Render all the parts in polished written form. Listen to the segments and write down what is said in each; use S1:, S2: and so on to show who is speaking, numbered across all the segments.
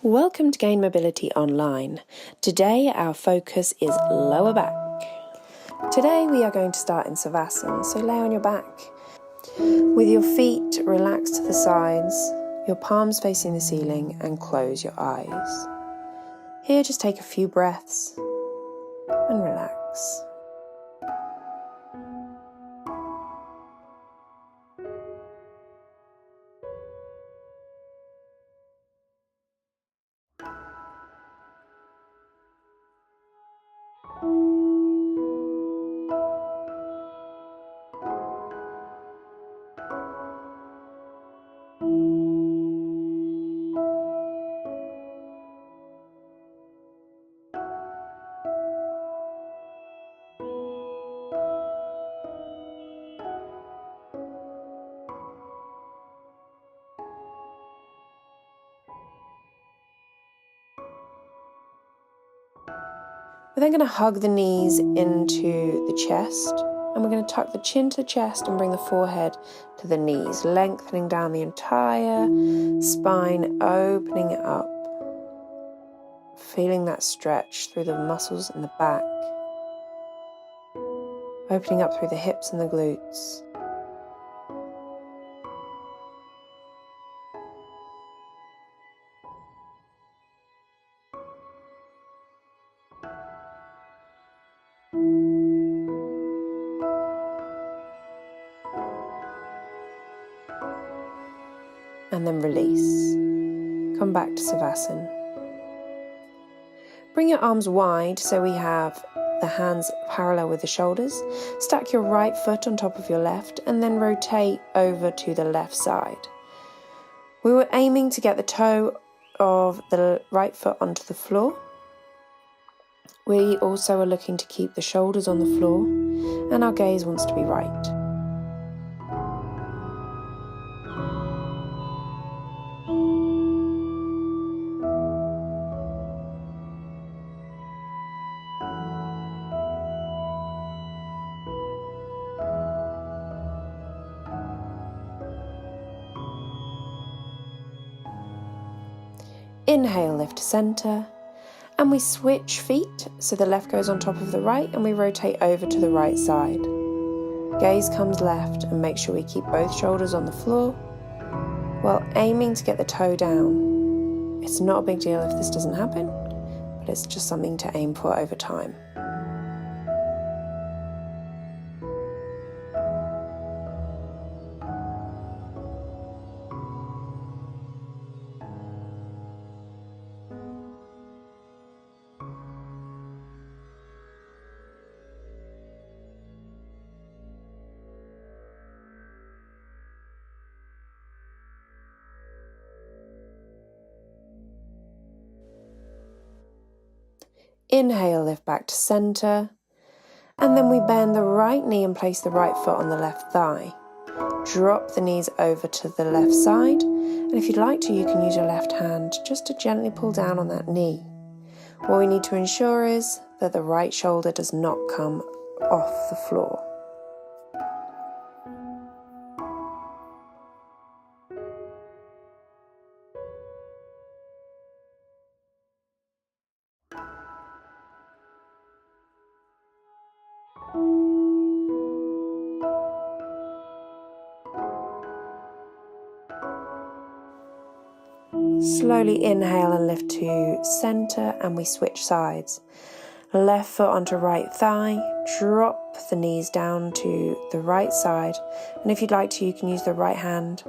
S1: Welcome to Gain Mobility Online. Today our focus is lower back. Today we are going to start in Savasana, so lay on your back. With your feet relaxed to the sides, your palms facing the ceiling, and close your eyes. Here just take a few breaths and relax. We're then going to hug the knees into the chest, and we're going to tuck the chin to the chest and bring the forehead to the knees, lengthening down the entire spine, opening it up, feeling that stretch through the muscles in the back, opening up through the hips and the glutes. And then release. Come back to Savasana. Bring your arms wide so we have the hands parallel with the shoulders. Stack your right foot on top of your left and then rotate over to the left side. We were aiming to get the toe of the right foot onto the floor. We also are looking to keep the shoulders on the floor and our gaze wants to be right. Inhale, lift to center, and we switch feet, so the left goes on top of the right and we rotate over to the right side. Gaze comes left and make sure we keep both shoulders on the floor while aiming to get the toe down. It's not a big deal if this doesn't happen, but it's just something to aim for over time. Inhale, lift back to center, and then we bend the right knee and place the right foot on the left thigh. Drop the knees over to the left side, and if you'd like to, you can use your left hand just to gently pull down on that knee. What we need to ensure is that the right shoulder does not come off the floor. Slowly inhale and lift to center, and we switch sides. Left foot onto right thigh, drop the knees down to the right side, and if you'd like to, you can use the right hand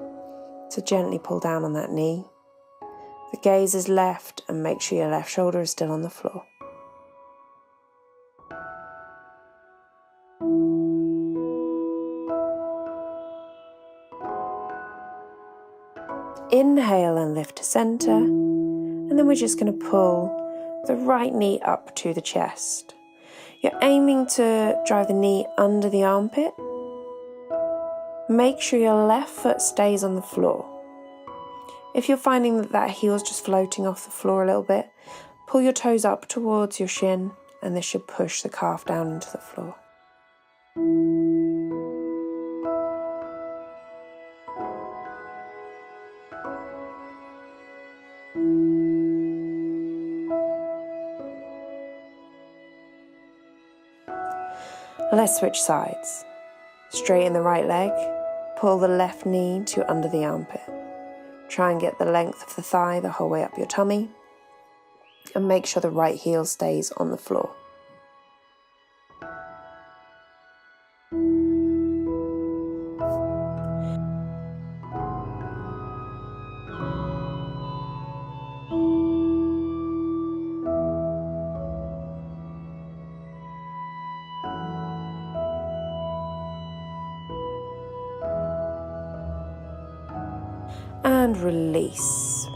S1: to gently pull down on that knee. The gaze is left and make sure your left shoulder is still on the floor. Inhale and lift to center, and then we're just going to pull the right knee up to the chest. You're aiming to drive the knee under the armpit. Make sure your left foot stays on the floor. If you're finding that heel's just floating off the floor a little bit, pull your toes up towards your shin, and this should push the calf down into the floor. Let's switch sides. Straighten the right leg, pull the left knee to under the armpit. Try and get the length of the thigh the whole way up your tummy, and make sure the right heel stays on the floor. And release.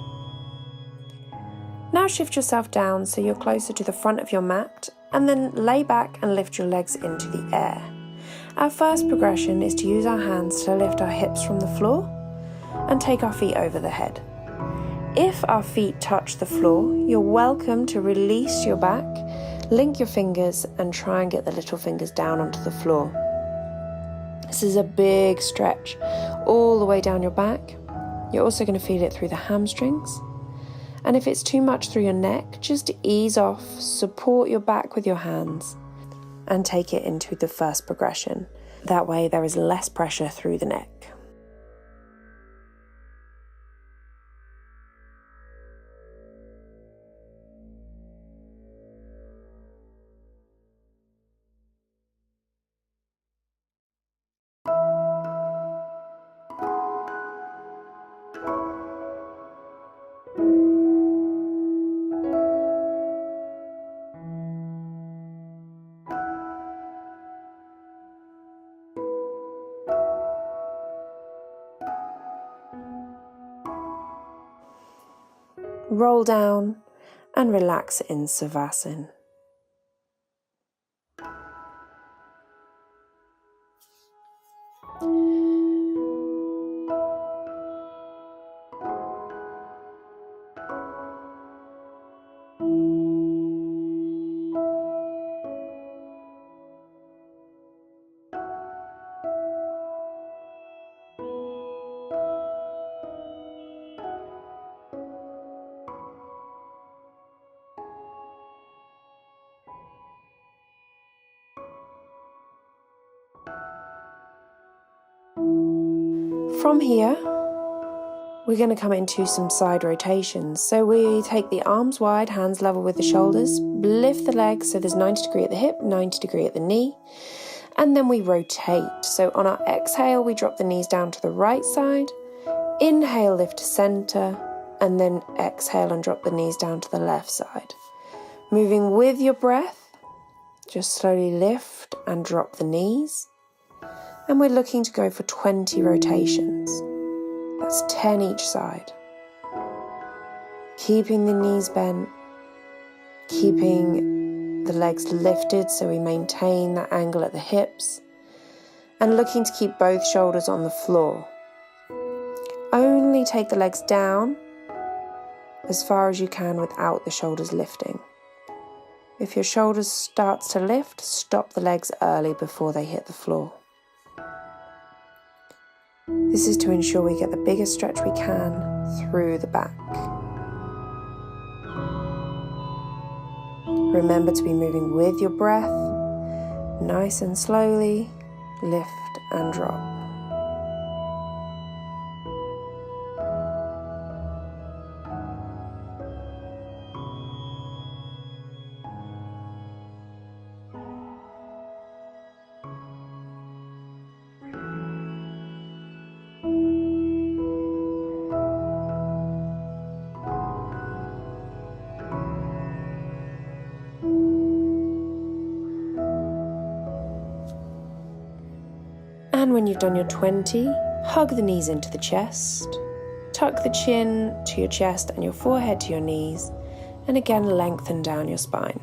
S1: Now shift yourself down so you're closer to the front of your mat, and then lay back and lift your legs into the air. Our first progression is to use our hands to lift our hips from the floor and take our feet over the head. If our feet touch the floor, you're welcome to release your back, link your fingers, and try and get the little fingers down onto the floor. This is a big stretch all the way down your back. You're also going to feel it through the hamstrings. And if it's too much through your neck, just ease off, support your back with your hands, and take it into the first progression. That way there is less pressure through the neck. Roll down and relax in Savasana. From here, we're going to come into some side rotations. So we take the arms wide, hands level with the shoulders, lift the legs so there's 90 degree at the hip, 90 degree at the knee, and then we rotate. So on our exhale, we drop the knees down to the right side, inhale, lift to center, and then exhale and drop the knees down to the left side. Moving with your breath, just slowly lift and drop the knees. And we're looking to go for 20 rotations. That's 10 each side. Keeping the knees bent, keeping the legs lifted so we maintain that angle at the hips, and looking to keep both shoulders on the floor. Only take the legs down as far as you can without the shoulders lifting. If your shoulders starts to lift, stop the legs early before they hit the floor. This is to ensure we get the biggest stretch we can through the back. Remember to be moving with your breath, nice and slowly, lift and drop. And when you've done your 20, hug the knees into the chest, tuck the chin to your chest and your forehead to your knees, and again lengthen down your spine.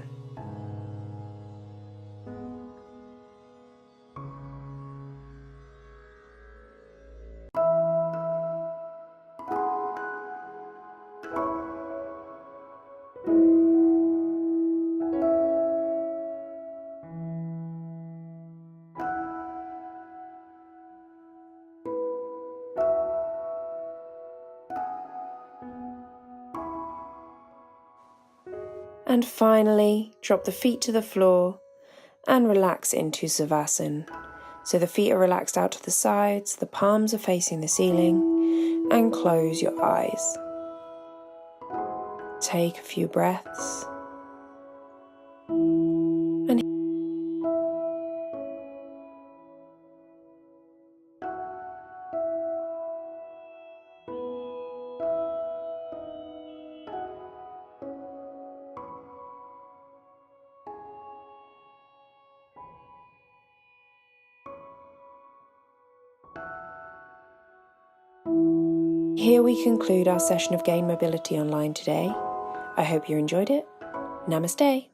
S1: And finally, drop the feet to the floor and relax into Savasana. So the feet are relaxed out to the sides, the palms are facing the ceiling, and close your eyes. Take a few breaths. And here we conclude our session of Gain Mobility Online today. I hope you enjoyed it. Namaste.